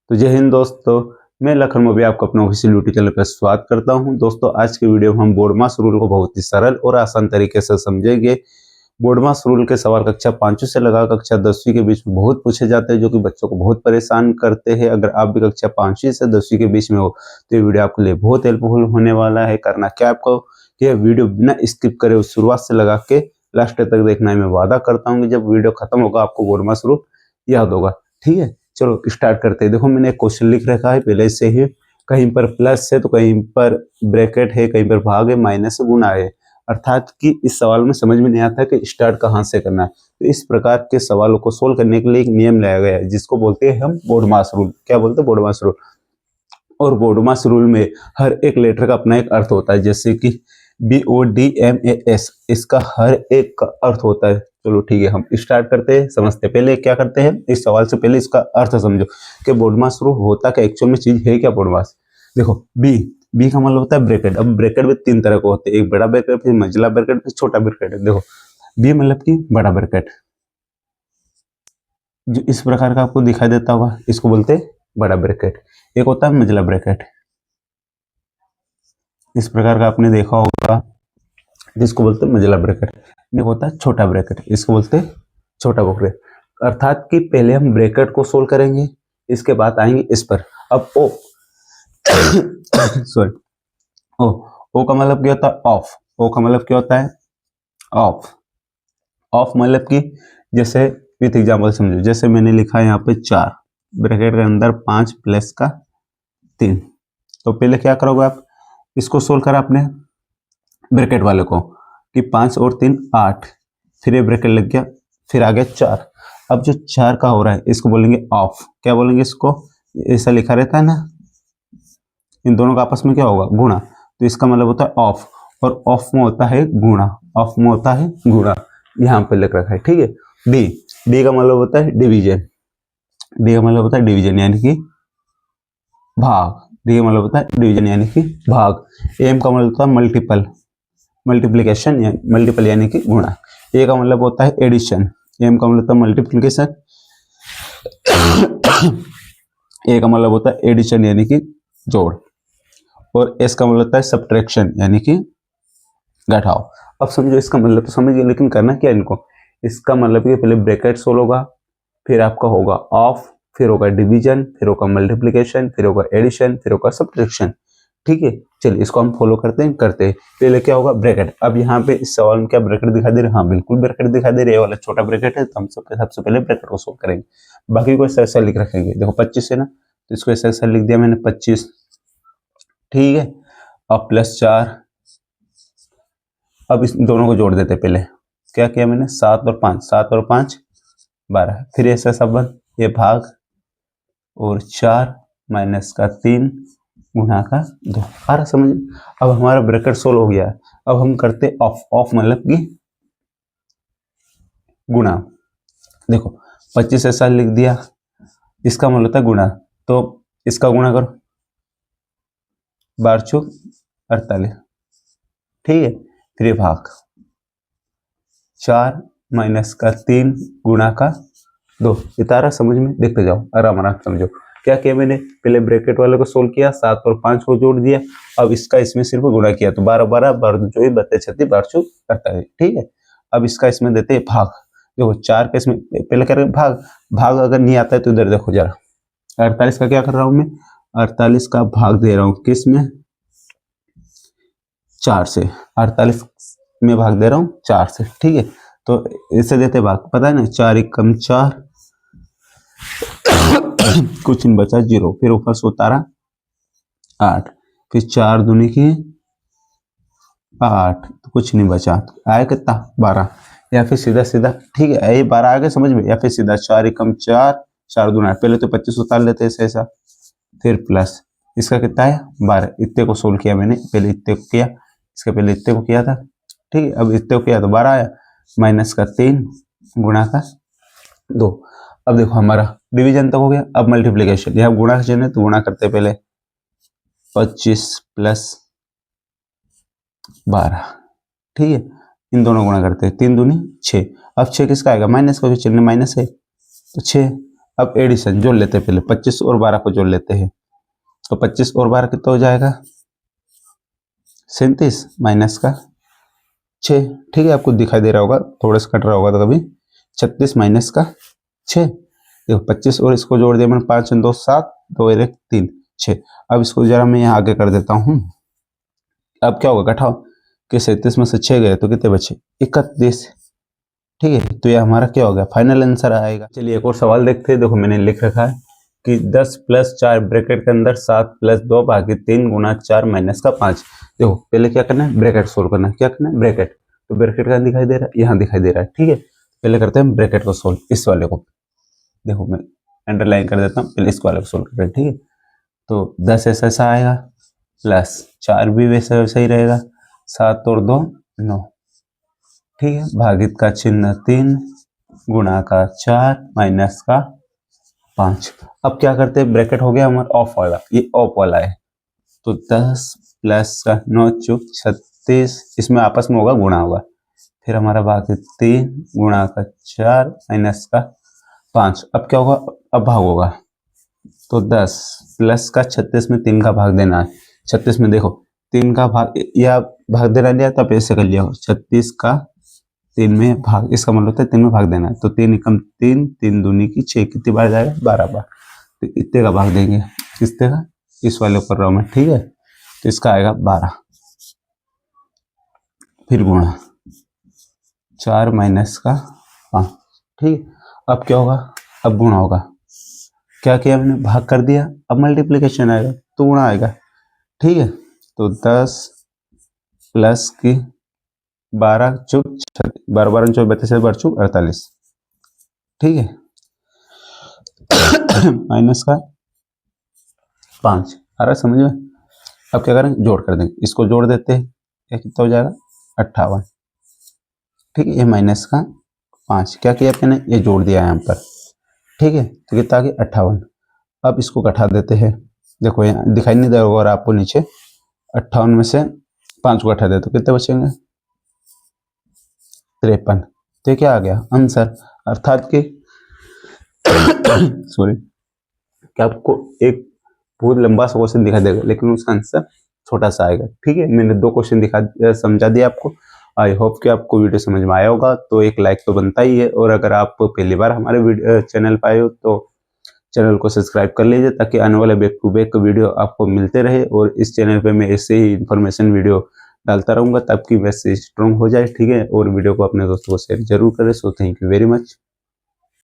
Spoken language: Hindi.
तो जय हिंद दोस्तों, मैं लखन मोदी आपको अपना ऑफिशियल यूट्यूब चैनल पर स्वागत करता हूं। दोस्तों आज के वीडियो में हम बोर्डमास रूल को बहुत ही सरल और आसान तरीके से समझेंगे। बोर्डमास रूल के सवाल कक्षा 5वीं से लगा कक्षा 10वीं के बीच में बहुत पूछे जाते हैं, जो कि बच्चों को बहुत परेशान करते हैं। अगर आप भी कक्षा 5वीं से 10वीं के बीच में हो तो ये वीडियो आपके लिए बहुत हेल्पफुल होने वाला है। करना क्या आपको, यह वीडियो बिना स्किप करे शुरुआत से लगा के लास्ट तक देखना है। मैं वादा करता हूँ कि जब वीडियो खत्म होगा आपको बोर्डमास रूल याद होगा। ठीक है, चलो स्टार्ट करते हैं। देखो मैंने एक क्वेश्चन लिख रखा है पहले से ही, कहीं पर प्लस है तो कहीं पर ब्रैकेट है, कहीं पर भाग है, माइनस है, गुना है। अर्थात कि इस सवाल में समझ में नहीं आता कि स्टार्ट कहाँ से करना है। तो इस प्रकार के सवालों को सोल्व करने के लिए एक नियम लाया गया है जिसको बोलते हैं हम बोर्डमास रूल। क्या बोलते हैं? बोर्डमास रूल। और बोर्डमास रूल में हर एक लेटर का अपना एक अर्थ होता है, जैसे कि BODMAS, इसका हर एक का अर्थ होता है। चलो ठीक है, हम स्टार्ट करते हैं, समझते हैं। पहले क्या करते हैं, इस सवाल से पहले इसका अर्थ समझो कि बोर्डमास रूल होता क्या, एक्चुअल में चीज है क्या बोर्डमास। देखो बी का मतलब होता है ब्रैकेट। अब ब्रैकेट भी तीन तरह के होते हैं, एक बड़ा ब्रैकेट, फिर मंझला ब्रैकेट, फिर छोटा ब्रैकेट। देखो बी मतलब कि बड़ा ब्रैकेट, जो इस प्रकार का आपको दिखाई देता होगा, इसको बोलते हैं बड़ा ब्रैकेट। एक होता है मंझला ब्रैकेट, इस प्रकार का आपने देखा होगा, जिसको बोलते हैं मंझला ब्रैकेट। एक होता है छोटा ब्रैकेट, इसको बोलते हैं छोटा ब्रैकेट। अर्थात कि पहले हम ब्रैकेट को सोल्व करेंगे, इसके बाद आएंगे इस पर। अब ओ सॉरी, ओ का मतलब क्या होता है? ऑफ। ओ का मतलब क्या होता है? ऑफ। ऑफ मतलब कि जैसे विथ एग्जाम्पल समझो, जैसे मैंने लिखा है यहाँ पे 4 ब्रैकेट के अंदर 5 प्लस का 3। तो पहले क्या करोगे आप, इसको सोल्व करा आपने ब्रैकेट वाले को कि 5 और 3 8, फिर ये ब्रैकेट लग गया, फिर आ गया 4। अब जो 4 का हो रहा है इसको बोलेंगे ऑफ। क्या बोलेंगे इसको? ऐसा लिखा रहता है ना, इन दोनों का आपस में क्या होगा? गुणा। तो इसका मतलब होता है ऑफ, और ऑफ में होता है गुणा, ऑफ में होता है गुणा। यहाँ पे लिख रखा है। ठीक है। डी का मतलब होता है डिवीजन। डी का मतलब होता है डिवीजन यानी कि भाग। डी का मतलब होता है डिवीजन यानी कि भाग। एम का मतलब होता है मल्टीपल, मल्टीप्लीकेशन मल्टीपल यानी कि गुणा। ए का मतलब होता है एडिशन। एम का मतलब होता है मल्टीप्लीकेशन। ए का मतलब होता है एडिशन यानी कि जोड़। और एस का मतलब होता है सब्ट्रैक्शन यानी कि घटाओ। अब समझो, इसका मतलब तो समझ गए, लेकिन करना क्या इनको। इसका मतलब कि पहले ब्रैकेट सोल्व होगा, फिर आपका होगा ऑफ, फिर होगा डिवीजन, फिर होगा मल्टीप्लीकेशन, फिर होगा एडिशन, फिर होगा सब्ट्रैक्शन। ठीक है, चलिए इसको हम फॉलो करते हैं। पहले क्या होगा? ब्रैकेट। अब यहाँ पे इस सवाल में क्या ब्रैकेट दिखाई दे रहा है? हाँ बिल्कुल ब्रैकेट दिखाई दे रही है, वाला छोटा ब्रैकेट है, तो हम सबसे पहले ब्रैकेट को सोल्व करेंगे। बाकी को ऐसा लिख रखेंगे। देखो 25 है ना, तो इसको ऐसा लिख दिया मैंने 25। ठीक है, अब प्लस 4। अब इस दोनों को जोड़ देते पहले। क्या किया मैंने? 7 और 5, 7 और 5 12। फिर ऐसा संबंध, ये भाग, और 4 माइनस का 3 गुणा का 2। आ रहा समझ? अब हमारा ब्रैकेट सोल्व हो गया। अब हम करते ऑफ। ऑफ मतलब कि गुणा। देखो 25 ऐसा लिख दिया, इसका मतलब होता है गुणा, तो इसका गुणा करो, 12 चौक 48। ठीक है, फिर ये भाग, 4 माइनस का 3 गुणा का 2। इतारा समझ में? देखते जाओ, आराम आराम समझो। क्या किया मैंने? पहले ब्रैकेट वाले को सोल्व किया, 7 और 5 को जोड़ दिया। अब इसका इसमें सिर्फ गुणा किया, तो 12 12 12 24 32 36 12 चौक 48। ठीक है, अब इसका इसमें देते हैं भाग। देखो 4 का इसमें पहले कर भाग। भाग अगर नहीं आता है तो इधर देखो जरा, 48 का क्या कर रहा हूं मैं? 48 का भाग दे रहा हूं किस में? 4 से। 48 में भाग दे रहा हूँ 4 से। ठीक है, तो इसे देते भाग, पता है ना, 4 एकम 4, कुछ नहीं बचा 0, फिर ऊपर से उतारा 8, फिर 4 दूनी की 8, तो कुछ नहीं बचा, आया कितना? 12। या फिर सीधा सीधा, ठीक है ये 12 आ गया समझ में, या फिर सीधा 4 एकम 4, 4 दूना 8। पहले तो 25 उतार लेते हैं ऐसा, फिर प्लस इसका कितना है? 12। इतने को सोल्व किया मैंने, पहले इतने को किया, इसके पहले इतने को किया था। ठीक है, अब इतने को किया तो 12 आया, माइनस का 3 गुणा का 2। अब देखो हमारा डिवीजन तक हो गया। अब मल्टीप्लीकेशन, यहाँ गुणा का चिन्ह है तो गुणा करते पहले, 25 प्लस 12। ठीक है, इन दोनों गुणा करते हैं, 3 दूनी 6। अब 6 किसका आएगा? माइनस का, भी चिन्ह माइनस है तो 6। अब एडिशन जोड़ लेते हैं, पहले 25 और 12 को जोड़ लेते हैं। तो 25 और 12 कितना हो जाएगा 37 माइनस का 6। ठीक है, आपको दिखाई दे रहा होगा, थोड़ा सा कट रहा होगा तो कभी। 36 माइनस का 6। देखो 25 और इसको जोड़ दिया मैंने, 5 2 7, 2 1 3 6। अब इसको जरा मैं यहाँ आगे कर देता हूँ। अब क्या होगा, घटाओ कि 37 में से 6 गए तो कितने बचे 31। ठीक है, तो ये हमारा क्या हो गया, फाइनल आंसर आएगा। चलिए एक और सवाल देखते हैं। देखो मैंने लिख रखा है कि 10 + 4 ब्रैकेट के अंदर 7 + 2 भागे 3 गुना 4 माइनस का 5। देखो पहले क्या करना है, ब्रैकेट सोल्व करना है। क्या करना है, ब्रैकेट। तो ब्रैकेट कहाँ दिखाई दे रहा है, यहाँ दिखाई दे रहा है। ठीक है, पहले करते हैं ब्रैकेट को सोल्व, इस वाले को। देखो मैं अंडरलाइन कर देता हूँ, पहले इस वाले को सोल्व कर रहे हैं। ठीक है, तो 10 ऐसा आएगा, प्लस 4 भी वैसा वैसा ही रहेगा, 7 और 2 9। ठीक है, भागित का चिन्ह 3, गुणा का 4, माइनस का 5। अब क्या करते हैं, ब्रैकेट हो गया हमारा ऑफ वाला, ये ऑफ वाला है। तो 10 प्लस का 9 चुक 36, इसमें आपस में होगा गुणा होगा, फिर हमारा भागित 3 गुणा का 4 माइनस का 5। अब क्या होगा, अब भाग होगा। तो 10 प्लस का 36 में 3 का भाग देना है। 36 में देखो 3 का भाग या भाग देना लिया तब ऐसे कर लिया, 36 का 3 में भाग, इसका मतलब होता है 3 में भाग देना है। तो 3 एकम 3, 3 दूनी की 6, कितनी बार जाएगा 12 बार। तो इतने का भाग देंगे, किसते का, इस वाले कर रहा हूं मैं। ठीक है, तो इसका आएगा 12, फिर गुणा 4 माइनस का 5। ठीक है, अब क्या होगा, अब गुणा होगा। क्या किया मैंने, भाग कर दिया, अब मल्टीप्लिकेशन आएगा तो गुणा आएगा। ठीक है, तो 10 प्लस की 12 चुक 12 12 चौक 32 12 चुक 48। ठीक है, माइनस का 5 आ रहा समझ में। अब क्या करें, जोड़ कर देंगे, इसको जोड़ देते हैं, ये कितना हो जाएगा 58। ठीक है, ये माइनस का 5 क्या किया मैंने, ये जोड़ दिया यहाँ पर। ठीक है, तो कितना आ गया 58। अब इसको घटा देते हैं। देखो यहाँ दिखाई नहीं दे रहा होगा आपको नीचे, 58 में से 5 को घटा दे तो कितने बचेंगे 53। तो क्या आ गया आंसर, अर्थात कि सॉरी, कि आपको एक बहुत लंबा सा क्वेश्चन दिखा देगा लेकिन उसका आंसर छोटा सा आएगा। ठीक है, मैंने 2 क्वेश्चन समझा दिया आपको। आई होप कि आपको वीडियो समझ में आया होगा। तो एक लाइक तो बनता ही है, और अगर आप पहली बार हमारे चैनल पर आए हो तो चैनल को सब्सक्राइब कर लीजिए, ताकि आने वाले बैक टू बैक वीडियो आपको मिलते रहे। और इस चैनल पे मैं ऐसे ही इन्फॉर्मेशन वीडियो डालता रहूँगा, ताकि वैसे स्ट्रॉन्ग हो जाए। ठीक है, और वीडियो को अपने दोस्तों को शेयर जरूर करें। So thank you very much.